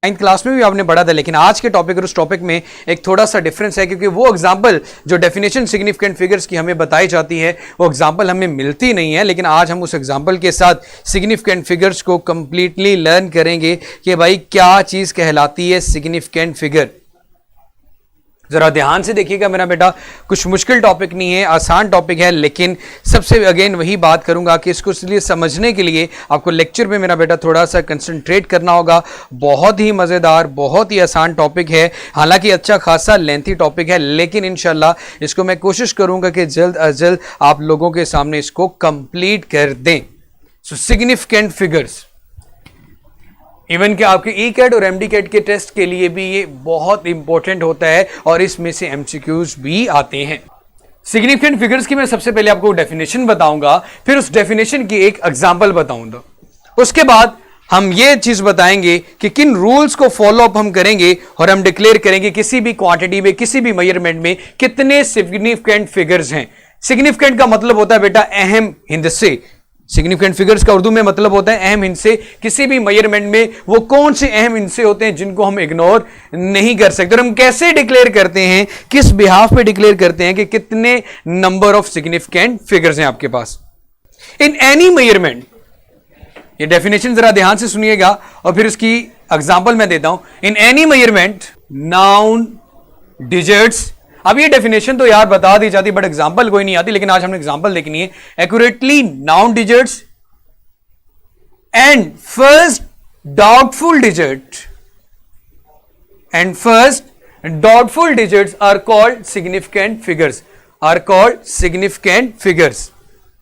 9th class में भी आपने पढ़ा था, लेकिन आज के टॉपिक और उस टॉपिक में एक थोड़ा सा डिफरेंस है, क्योंकि वो एग्जांपल जो डेफिनेशन सिग्निफिकेंट फिगर्स की हमें बताई जाती है वो एग्जांपल हमें मिलती नहीं है। लेकिन आज हम उस एग्जांपल के साथ सिग्निफिकेंट फिगर्स को कंप्लीटली लर्न करेंगे कि भाई क्या चीज कहलाती है सिग्निफिकेंट फिगर। जरा ध्यान से देखिएगा मेरा बेटा, कुछ मुश्किल टॉपिक नहीं है, आसान टॉपिक है, लेकिन सबसे अगेन वही बात करूंगा कि इसको इसलिए समझने के लिए आपको लेक्चर पे मेरा बेटा थोड़ा सा कंसंट्रेट करना होगा। बहुत ही मजेदार, बहुत ही आसान टॉपिक है, हालांकि अच्छा खासा लेंथी टॉपिक है, लेकिन इंशाल्लाह इसको मैं कोशिश करूंगा कि जल्द अज जल्द आप लोगों के सामने इसको कंप्लीट कर दें। सो सिग्निफिकेंट फिगर्स, इवन कि आपके ई कैट और एमडी कैट के टेस्ट के लिए भी ये बहुत इंपॉर्टेंट होता है और इसमें से एमसीक्यूज भी आते हैं। सिग्निफिकेंट फिगर्स की मैं सबसे पहले आपको डेफिनेशन बताऊंगा, फिर उस डेफिनेशन की एक एग्जांपल बताऊंगा। उसके बाद हम ये चीज बताएंगे कि किन रूल्स को फॉलो अप हम करेंगे और हम डिक्लेयर करेंगे किसी भी क्वांटिटी में, किसी भी मेजरमेंट में कितने सिग्निफिकेंट फिगर्स हैं। सिग्निफिकेंट का मतलब होता है बेटा अहम हिस्से। सिग्निफिकेंट फिगर्स का उर्दू में मतलब होता है अहम हिस्से। किसी भी मेजरमेंट में वो कौन से अहम हिस्से होते हैं जिनको हम इग्नोर नहीं कर सकते। और हम कैसे डिक्लेयर करते हैं, किस बिहाफ पे डिक्लेयर करते हैं कि कितने नंबर ऑफ सिग्निफिकेंट फिगर्स हैं आपके पास इन एनी मेजरमेंट। ये डेफिनेशन जरा ध्यान से सुनिएगा और फिर इसकी एग्जांपल मैं देता हूं। इन एनी मेजरमेंट नाउन डिजिट्स, अब ये डेफिनेशन तो यार बता दी जाती, बट एग्जांपल कोई नहीं आती, लेकिन आज हमने एग्जांपल देखनी है। Accurately known digits and first doubtful digits are called significant figures.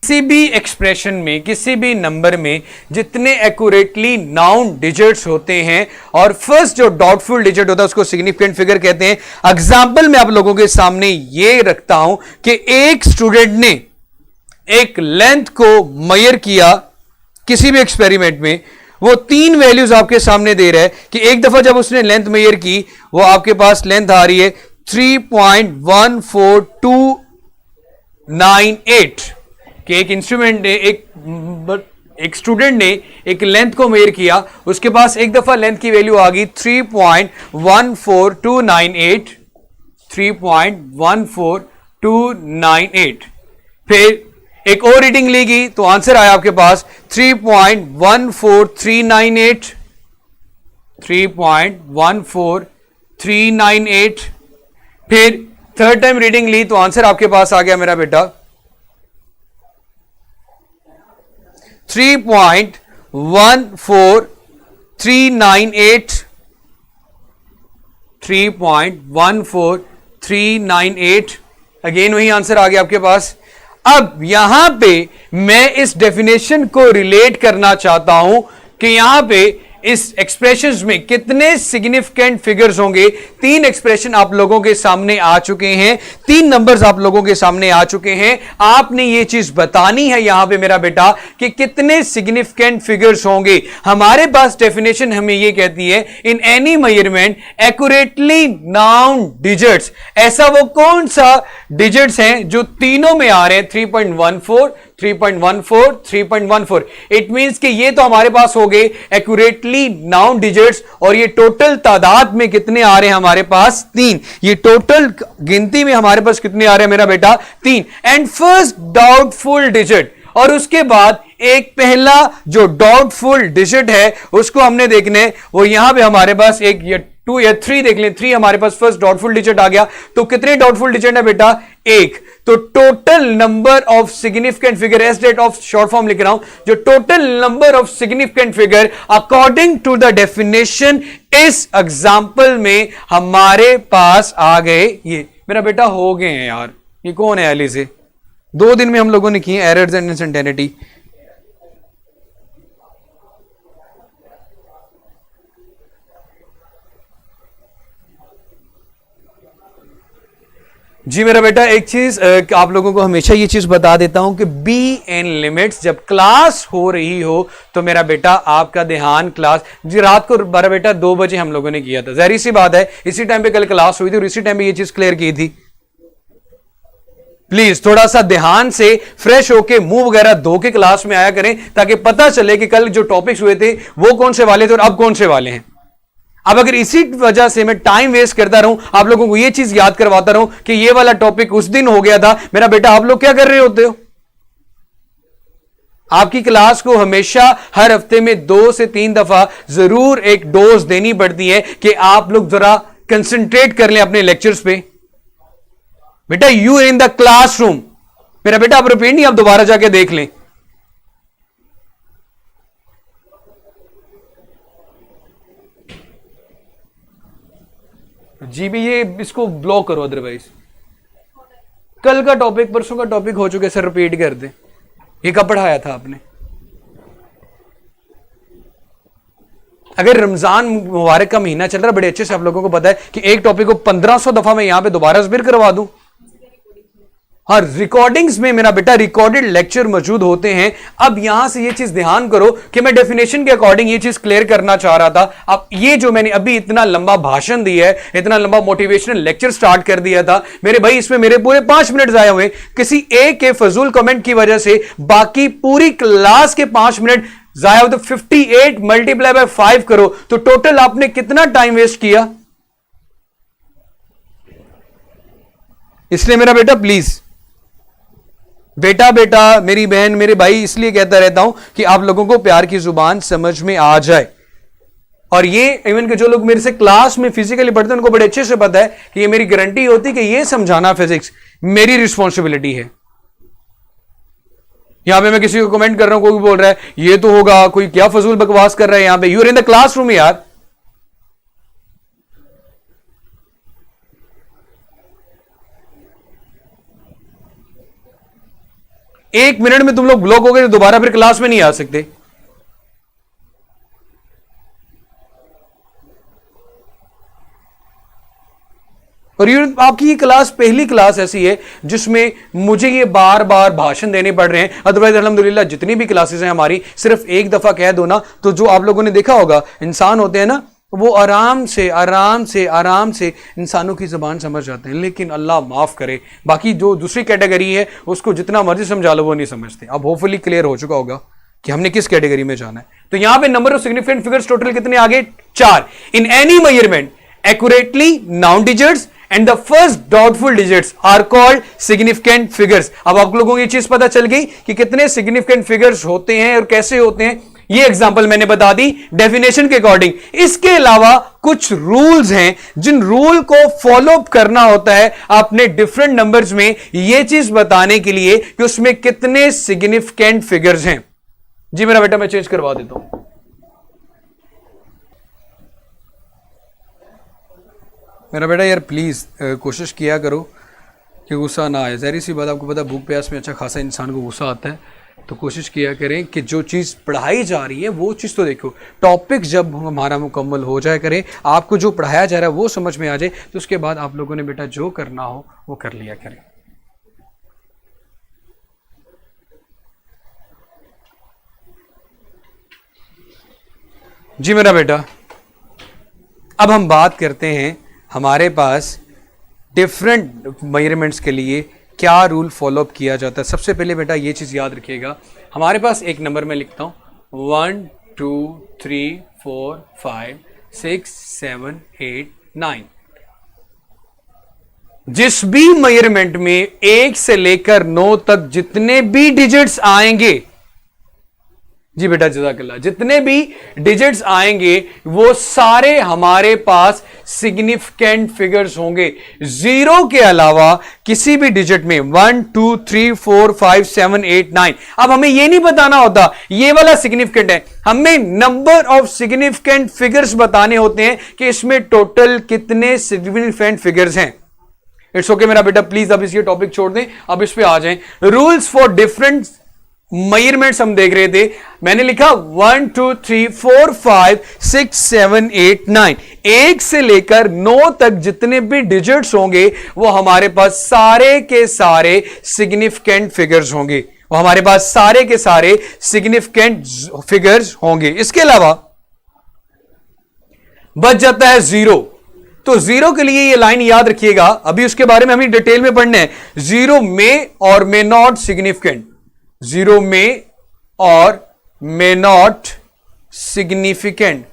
किसी भी एक्सप्रेशन में, किसी भी नंबर में जितने एक्यूरेटली नाउन डिजिट्स होते हैं और फर्स्ट जो डाउटफुल डिजिट होता है उसको सिग्निफिकेंट फिगर कहते हैं। एग्जांपल मैं आप लोगों के सामने ये रखता हूं कि एक स्टूडेंट ने एक लेंथ को मेजर किया किसी भी एक्सपेरिमेंट में, वो 3 वैल्यूज आपके सामने दे रहा है कि एक दफा जब उसने लेंथ मेजर की वो आपके पास लेंथ आ रही है 3.14298 कि एक इंस्ट्रूमेंट ने एक स्टूडेंट ने एक लेंथ को मेजर किया, उसके पास एक दफा लेंथ की वैल्यू आ गई 3.14298। फिर एक और रीडिंग ली गई तो आंसर आया आपके पास 3.14398। फिर थर्ड टाइम रीडिंग ली तो आंसर आपके पास आ गया मेरा बेटा 3.14398। अगेन वही आंसर आ गया आपके पास। अब यहां पे मैं इस डेफिनेशन को रिलेट करना चाहता हूं कि यहां पे इस एक्सप्रेशंस में कितने सिग्निफिकेंट फिगर्स होंगे। 3 एक्सप्रेशन आप लोगों के सामने आ चुके हैं, 3 नंबर्स आप लोगों के सामने आ चुके हैं। आपने ये चीज बतानी है यहां पे मेरा बेटा कि कितने सिग्निफिकेंट फिगर्स होंगे। हमारे पास डेफिनेशन हमें ये कहती है इन any measurement accurately known digits, ऐसा वो कौन सा डिजिट्स हैं जो तीनों में आ रहे हैं 3.14, 3.14। इट मींस कि ये तो हमारे पास हो गए एक्यूरेटली नाउन डिजिट्स और ये टोटल तादाद में कितने आ रहे हैं हमारे पास 3। ये टोटल गिनती में हमारे पास कितने आ रहे हैं मेरा बेटा 3। एंड फर्स्ट डाउटफुल डिजिट, और उसके बाद एक पहला जो डाउटफुल डिजिट है उसको हमने देखने, वो यहां पे हमारे पास एक 2 या 3 देख लें। 3 हमारे पास फर्स्ट डाउटफुल डिजिट आ गया, तो कितने डाउटफुल डिजिट है बेटा 1। तो total number of significant figure, as that of short form लिख रहा हूं, जो total number of significant figure according to the definition इस एग्जांपल में हमारे पास आ गए। ये मेरा बेटा हो गए हैं यार, ये कौन है एली से 2 दिन में हम लोगों ने किए एरर्स एंड इंस्टेंटेनिटी। जी मेरा बेटा, एक चीज आप लोगों को हमेशा ये चीज बता देता हूं कि बी एन लिमिट्स, जब क्लास हो रही हो तो मेरा बेटा आपका ध्यान क्लास, जी रात को मेरा बेटा 2 बजे हम लोगों ने किया था, जाहिर सी बात है इसी टाइम पे कल क्लास हुई थी और इसी टाइम पे ये चीज क्लियर की थी। प्लीज थोड़ा सा ध्यान से फ्रेश होके मुंह वगैरह धो के क्लास में आया करें ताकि पता चले कि कल जो टॉपिक्स हुए थे वो कौन से वाले थे और अब कौन से वाले हैं। अब अगर इसी वजह से मैं टाइम वेस्ट करता रहूं, आप लोगों को यह चीज याद करवाता रहूं कि यह वाला टॉपिक उस दिन हो गया था, मेरा बेटा आप लोग क्या कर रहे होते हो? आपकी क्लास को हमेशा हर हफ्ते में 2 से 3 दफा जरूर एक डोज देनी पड़ती है कि आप लोग जरा कंसंट्रेट कर लें अपने लेक्चर्स पे। बेटा यू इन द क्लासरूम, मेरा बेटा आप रिपीट नहीं, आप दोबारा जाके देख लें। जी भी ये इसको ब्लॉक करो, अदरवाइज कल का टॉपिक परसों का टॉपिक हो चुके, सर रिपीट कर दे। ये कब पढ़ाया था आपने? अगर रमजान मुबारक का महीना चल रहा है, बड़े अच्छे से आप लोगों को पता है कि एक टॉपिक को 1500 दफा मैं यहां पे दोबारा जिक्र करवा दूं। हाँ, रिकॉर्डिंग्स में मेरा बेटा रिकॉर्डेड लेक्चर मौजूद होते हैं। अब यहां से ये चीज ध्यान करो कि मैं डेफिनेशन के अकॉर्डिंग ये चीज क्लियर करना चाह रहा था। अब ये जो मैंने अभी इतना लंबा भाषण दिया है, इतना लंबा मोटिवेशनल लेक्चर स्टार्ट कर दिया था मेरे भाई, इसमें मेरे पूरे 5 मिनट जाए हुए किसी एक के फजूल कमेंट की वजह से। बाकी पूरी क्लास के 5 मिनट जाया हो तो 58 मल्टीप्लाई बाय 5 करो तो टोटल आपने कितना टाइम वेस्ट किया। इसलिए मेरा बेटा प्लीज, बेटा बेटा मेरी बहन मेरे भाई, इसलिए कहता रहता हूं कि आप लोगों को प्यार की जुबान समझ में आ जाए। और ये इवन के जो लोग मेरे से क्लास में फिजिकली पढ़ते हैं उनको बड़े अच्छे से पता है कि ये मेरी गारंटी होती है कि ये समझाना फिजिक्स मेरी रिस्पॉन्सिबिलिटी है। यहां पे मैं किसी को कमेंट कर रहा हूं, कोई बोल रहा है ये तो होगा, कोई क्या फजूल बकवास कर रहा है यहां पे। You are in the classroom यार। एक मिनट में तुम लोग ब्लॉक हो गए तो दोबारा फिर क्लास में नहीं आ सकते। और ये आपकी ये क्लास पहली क्लास ऐसी है जिसमें मुझे ये बार बार भाषण देने पड़ रहे हैं। अदरवाइज अल्हम्दुलिल्लाह जितनी भी क्लासेस हैं हमारी, सिर्फ एक दफा कह दो ना तो जो आप लोगों ने देखा होगा इंसान होते हैं ना, वो आराम से आराम से आराम से इंसानों की जबान समझ जाते हैं। लेकिन अल्लाह माफ करे, बाकी जो दूसरी कैटेगरी है उसको जितना मर्जी समझा लो वो नहीं समझते। अब होपफुली क्लियर हो चुका होगा कि हमने किस कैटेगरी में जाना है। तो यहां पे number of significant figures total कितने आ गए? 4। In any measurement accurately known digits and the first doubtful digits are called significant figures. अब आप लोगों को ये चीज पता चल गई कि कितने सिग्निफिकेंट फिगर्स होते हैं और कैसे होते हैं। ये एग्जांपल मैंने बता दी डेफिनेशन के अकॉर्डिंग। इसके अलावा कुछ रूल्स हैं जिन रूल को फॉलो करना होता है आपने डिफरेंट नंबर्स में, ये चीज बताने के लिए कि उसमें कितने सिग्निफिकेंट फिगर्स हैं। जी मेरा बेटा मैं चेंज करवा देता हूं। मेरा बेटा यार प्लीज कोशिश किया करो कि गुस्सा ना आए। ज़ाहिर सी बात, आपको पता भूख प्यास में अच्छा खासा इंसान को गुस्सा आता है, तो कोशिश किया करें कि जो चीज़ पढ़ाई जा रही है वो चीज़ तो देखो। टॉपिक जब हमारा मुकम्मल हो जाए करें, आपको जो पढ़ाया जा रहा है वो समझ में आ जाए, तो उसके बाद आप लोगों ने बेटा जो करना हो वो कर लिया करें। जी मेरा बेटा, अब हम बात करते हैं हमारे पास डिफरेंट मेजरमेंट्स के लिए क्या रूल फॉलोअप किया जाता है। सबसे पहले बेटा ये चीज़ याद रखिएगा, हमारे पास एक नंबर में लिखता हूं 1 2 3 4 5 6 7 8 9। जिस भी मेजरमेंट में 1 से लेकर 9 तक जितने भी डिजिट्स आएंगे, जी बेटा जज़ाकल्लाह, जितने भी डिजिट्स आएंगे वो सारे हमारे पास सिग्निफिकेंट फिगर्स होंगे। 0 के अलावा किसी भी डिजिट में 1 2 3 4 5 7 8 9। अब हमें ये नहीं बताना होता ये वाला सिग्निफिकेंट है, हमें नंबर ऑफ सिग्निफिकेंट फिगर्स बताने होते हैं कि इसमें टोटल कितने सिग्निफिकेंट फिगर्स हैं। इट्स ओके मेरा बेटा, प्लीज अब इस ये टॉपिक छोड़ दें, अब इस पे आ जाएं। रूल्स फॉर डिफरेंट मेजरमेंट्स हम देख रहे थे। मैंने लिखा 1 2 3 4 5 6 7 8 9। 1 से लेकर 9 तक जितने भी डिजिट्स होंगे वो हमारे पास सारे के सारे सिग्निफिकेंट फिगर्स होंगे, वो हमारे पास सारे के सारे सिग्निफिकेंट फिगर्स होंगे। इसके अलावा बच जाता है 0। तो 0 के लिए ये लाइन याद रखिएगा, अभी उसके बारे में हमें डिटेल में पढ़ना है। 0 में और मे नॉट सिग्निफिकेंट, 0 में और may not significant.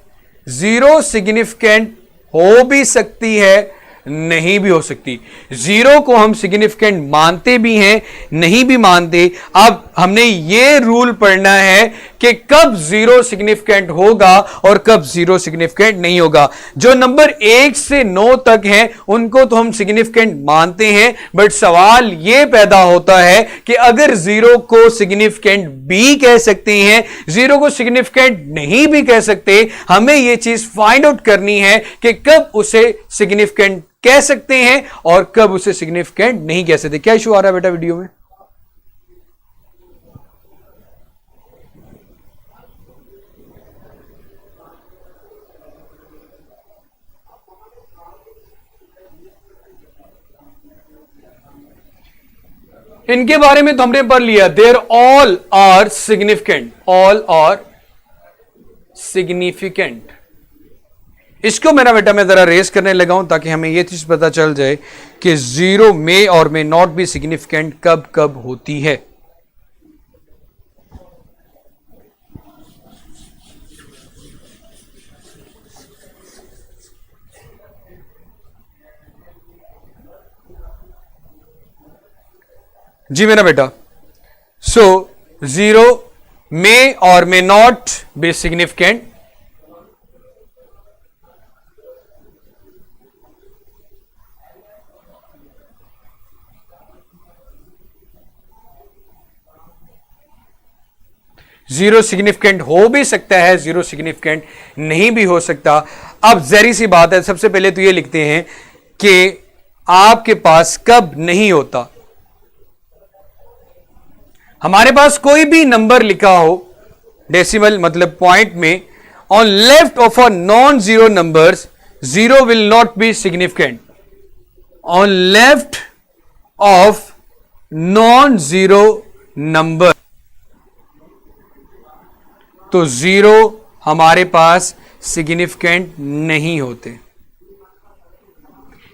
Zero significant हो भी सकती है, नहीं भी हो सकती। जीरो को हम सिग्निफिकेंट मानते भी हैं, नहीं भी मानते। अब हमने ये रूल पढ़ना है कि कब जीरो सिग्निफिकेंट होगा और कब जीरो सिग्निफिकेंट नहीं होगा। जो नंबर 1 से 9 तक हैं उनको तो हम सिग्निफिकेंट मानते हैं, बट सवाल यह पैदा होता है कि अगर जीरो को सिग्निफिकेंट भी कह सकते हैं, जीरो को सिग्निफिकेंट नहीं भी कह सकते, हमें यह चीज फाइंड आउट करनी है कि कब उसे सिग्निफिकेंट कह सकते हैं और कब उसे सिग्निफिकेंट नहीं कह सकते। क्या इशू आ रहा है बेटा वीडियो में? इनके बारे में तो हमने पढ़ लिया, there all are significant, all are significant. इसको मेरा बेटा मैं जरा रेस करने लगा हूं ताकि हमें यह चीज पता चल जाए कि जीरो में और में नॉट भी सिग्निफिकेंट कब कब होती है। जी मेरा बेटा, सो जीरो में और में not be significant. Zero significant हो भी सकता है, जीरो सिग्निफिकेंट नहीं भी हो सकता। अब जहरी सी बात है, सबसे पहले तो ये लिखते हैं कि आपके पास कब नहीं होता। हमारे पास कोई भी नंबर लिखा हो डेसिमल मतलब पॉइंट में, on left of a non zero numbers zero will not be significant. On left of non zero number तो जीरो हमारे पास सिग्निफिकेंट नहीं होते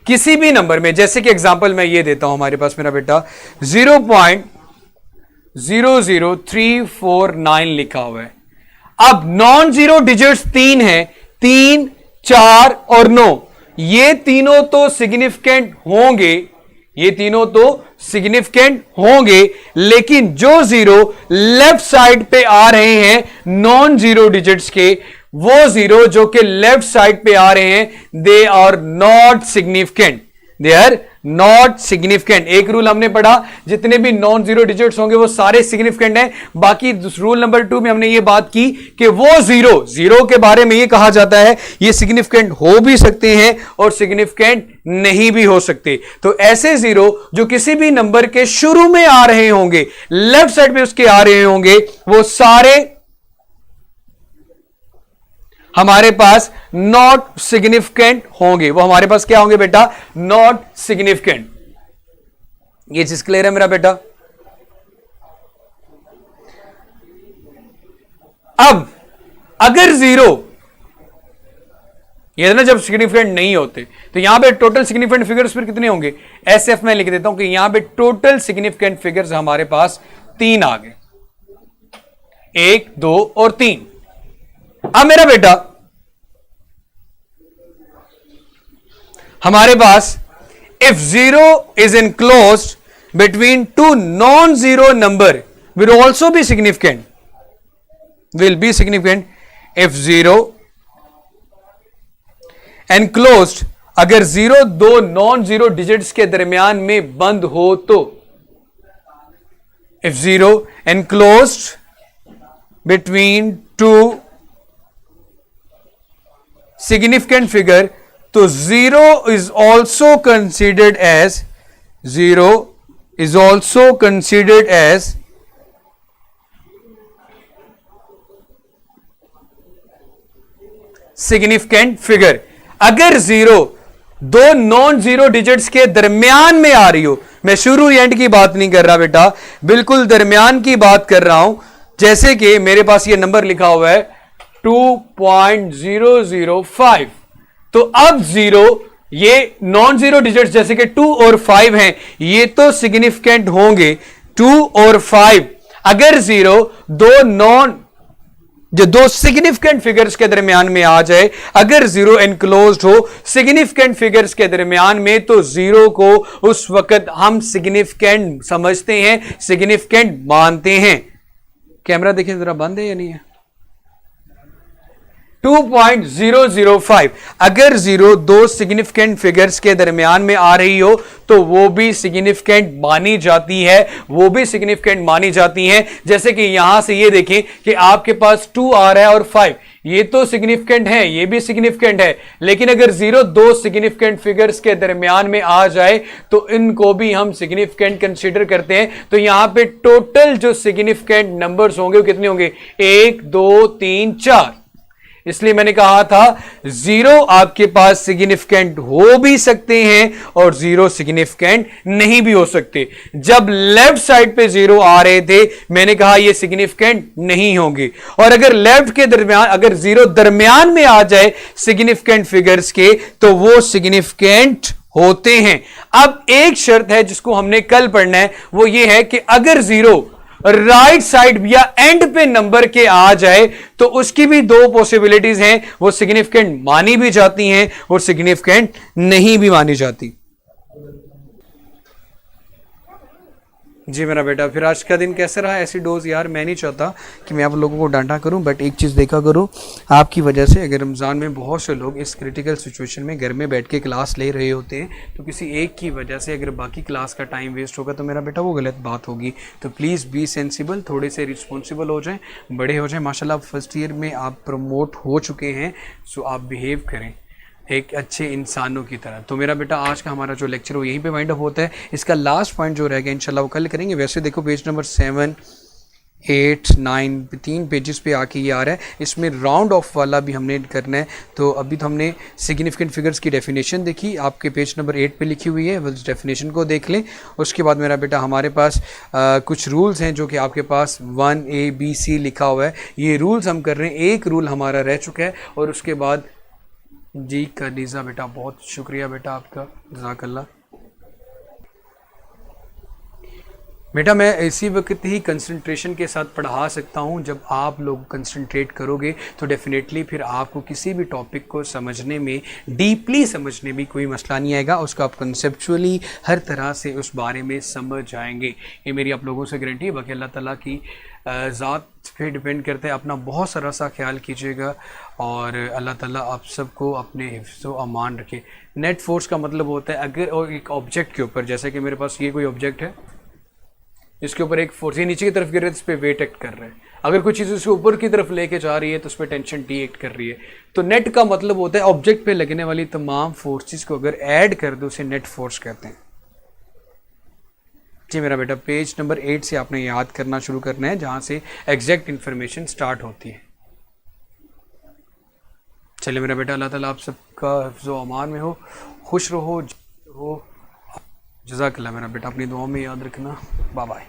किसी भी नंबर में। जैसे कि एग्जांपल मैं ये देता हूं, हमारे पास मेरा बेटा 0.00349 लिखा हुआ है। अब नॉन जीरो डिजिट्स 3 हैं, 3, 4 और 9। ये तीनों तो सिग्निफिकेंट होंगे, ये तीनों तो सिग्निफिकेंट होंगे, लेकिन जो जीरो लेफ्ट साइड पे आ रहे हैं नॉन जीरो डिजिट्स के, वो जीरो जो कि लेफ्ट साइड पे आ रहे हैं, they are not significant, they are not significant. एक रूल हमने पढ़ा, जितने भी नॉन जीरो डिजिट्स होंगे वो सारे सिग्निफिकेंट हैं। बाकी रूल नंबर 2 में हमने ये बात की कि वो जीरो के बारे में ये कहा जाता है ये सिग्निफिकेंट हो भी सकते हैं और सिग्निफिकेंट नहीं भी हो सकते। तो ऐसे जीरो जो किसी भी नंबर के शुरू में आ रहे होंगे, लेफ्ट साइड में उसके आ रहे होंगे, वो सारे हमारे पास नॉट सिग्निफिकेंट होंगे। वो हमारे पास क्या होंगे बेटा? Not significant. ये चीज क्लियर है मेरा बेटा? अब अगर जीरो, ये ना जब सिग्निफिकेंट नहीं होते, तो यहां पे टोटल सिग्निफिकेंट फिगर्स फिर कितने होंगे? एसएफ में लिख देता हूं कि यहां पे टोटल सिग्निफिकेंट फिगर्स हमारे पास 3 आ गए, 1, 2 और 3। अब मेरा बेटा हमारे पास if zero is enclosed between two non-zero number will also be significant, will be significant if zero enclosed, अगर जीरो दो नॉन जीरो डिजिट्स के दरमियान में बंद हो तो, if zero enclosed between two significant figure, तो zero is also considered as, zero is also considered as significant figure. अगर जीरो दो नॉन जीरो डिजिट्स के दरमियान में आ रही हो, मैं शुरू एंड की बात नहीं कर रहा बेटा, बिल्कुल दरमियान की बात कर रहा हूं। जैसे कि मेरे पास ये नंबर लिखा हुआ है 2.005, तो अब जीरो, ये नॉन जीरो डिजिट्स जैसे कि 2 और 5 हैं, ये तो सिग्निफिकेंट होंगे 2 और 5। अगर जीरो दो नॉन जो दो सिग्निफिकेंट फिगर्स के दरमियान में आ जाए, अगर जीरो एनक्लोज्ड हो सिग्निफिकेंट फिगर्स के दरमियान में, तो जीरो को उस वक्त हम सिग्निफिकेंट समझते हैं, सिग्निफिकेंट मानते हैं। कैमरा देखिए जरा, बंद है या नहीं है? 2.005 अगर जीरो दो सिग्निफिकेंट फिगर्स के दरमियान में आ रही हो तो वो भी सिग्निफिकेंट मानी जाती है, वो भी सिग्निफिकेंट मानी जाती है। जैसे कि यहां से ये देखें कि आपके पास 2 आ रहा है और 5, ये तो सिग्निफिकेंट है, ये भी सिग्निफिकेंट है, लेकिन अगर जीरो दो सिग्निफिकेंट फिगर्स के दरमियान में आ जाए तो इनको भी हम सिग्निफिकेंट कंसीडर करते हैं। तो यहां पे टोटल जो सिग्निफिकेंट नंबर्स होंगे वो कितने होंगे? 1 2 3 4। इसलिए मैंने कहा था जीरो आपके पास सिग्निफिकेंट हो भी सकते हैं और जीरो सिग्निफिकेंट नहीं भी हो सकते। जब लेफ्ट साइड पे जीरो आ रहे थे मैंने कहा ये सिग्निफिकेंट नहीं होंगे, और अगर लेफ्ट के दरमियान अगर जीरो दरमियान में आ जाए सिग्निफिकेंट फिगर्स के तो वो सिग्निफिकेंट होते हैं। अब एक शर्त है जिसको हमने कल पढ़ना है, वो ये है कि अगर जीरो राइट साइड या एंड पे नंबर के आ जाए तो उसकी भी दो पॉसिबिलिटीज हैं, वो सिग्निफिकेंट मानी भी जाती हैं और सिग्निफिकेंट नहीं भी मानी जाती। जी मेरा बेटा, फिर आज का दिन कैसे रहा? ऐसी डोज यार मैं नहीं चाहता कि मैं आप लोगों को डांटा करूं, बट एक चीज़ देखा करो, आपकी वजह से अगर रमज़ान में बहुत से लोग इस क्रिटिकल सिचुएशन में घर में बैठ के क्लास ले रहे होते हैं, तो किसी एक की वजह से अगर बाकी क्लास का टाइम वेस्ट होगा तो मेरा बेटा वो गलत बात होगी। तो प्लीज़ बी सेंसिबल, थोड़े से रिस्पॉन्सिबल हो जाएँ, बड़े हो जाएँ। माशाल्लाह फर्स्ट ईयर में आप प्रमोट हो चुके हैं, सो आप बिहेव करें एक अच्छे इंसानों की तरह। तो मेरा बेटा आज का हमारा जो लेक्चर हो यहीं पे वाइंड अप होता है। इसका लास्ट पॉइंट जो रहेगा इंशाल्लाह वो कल करेंगे। वैसे देखो पेज नंबर 7 8 9 3 पेजेस पे आके ये आ रहा है, इसमें राउंड ऑफ वाला भी हमने करना है। तो अभी तो हमने सिग्निफिकेंट फिगर्स की डेफिनेशन देखी, आपके पेज नंबर 8 पे लिखी हुई है, उस डेफिनेशन को देख लें। उसके बाद मेरा बेटा हमारे पास कुछ रूल्स हैं जो कि आपके पास 1A B C लिखा हुआ है, ये रूल्स हम कर रहे हैं। एक रूल हमारा रह चुका है और उसके बाद जी कनीज़ा बेटा, बहुत शुक्रिया बेटा आपका, जज़ाकल्लाह। बेटा मैं इसी वक्त ही कंसंट्रेशन के साथ पढ़ा सकता हूँ। जब आप लोग कंसंट्रेट करोगे तो डेफिनेटली फिर आपको किसी भी टॉपिक को समझने में, डीपली समझने में कोई मसला नहीं आएगा, उसको आप कंसेप्चुअली हर तरह से उस बारे में समझ जाएंगे। ये मेरी आप लोगों से गारंटी है। बाकी अल्लाह ताला की ज़ात पे डिपेंड करते हैं। अपना बहुत सारा सा ख्याल कीजिएगा और अल्लाह ताला आप सबको अपने हिफ्ज़ व अमान रखे। नेट फोर्स का मतलब होता है अगर और एक ऑब्जेक्ट के ऊपर, जैसे कि मेरे पास ये कोई ऑब्जेक्ट है, इसके ऊपर एक फोर्स, ये नीचे की तरफ गिर रहा है, इस पर वेट एक्ट कर रहा है। अगर कोई चीज़ उसके ऊपर की तरफ लेके जा रही है तो उस पर टेंशन टी एक्ट कर रही है। तो नेट का मतलब होता है ऑब्जेक्ट पे लगने वाली तमाम फोर्सेस को अगर ऐड कर दो उसे नेट फोर्स कहते हैं। जी मेरा बेटा, पेज नंबर 8 से आपने याद करना शुरू करना है, जहाँ से एग्जैक्ट इन्फॉर्मेशन स्टार्ट होती है। चलिए मेरा बेटा, अल्लाह ताला आप सबका हिफ्ज़ व अमान में हो, खुश रहो जज़ाकल्लाह मेरा बेटा, अपनी दुआओं में याद रखना। Bye bye.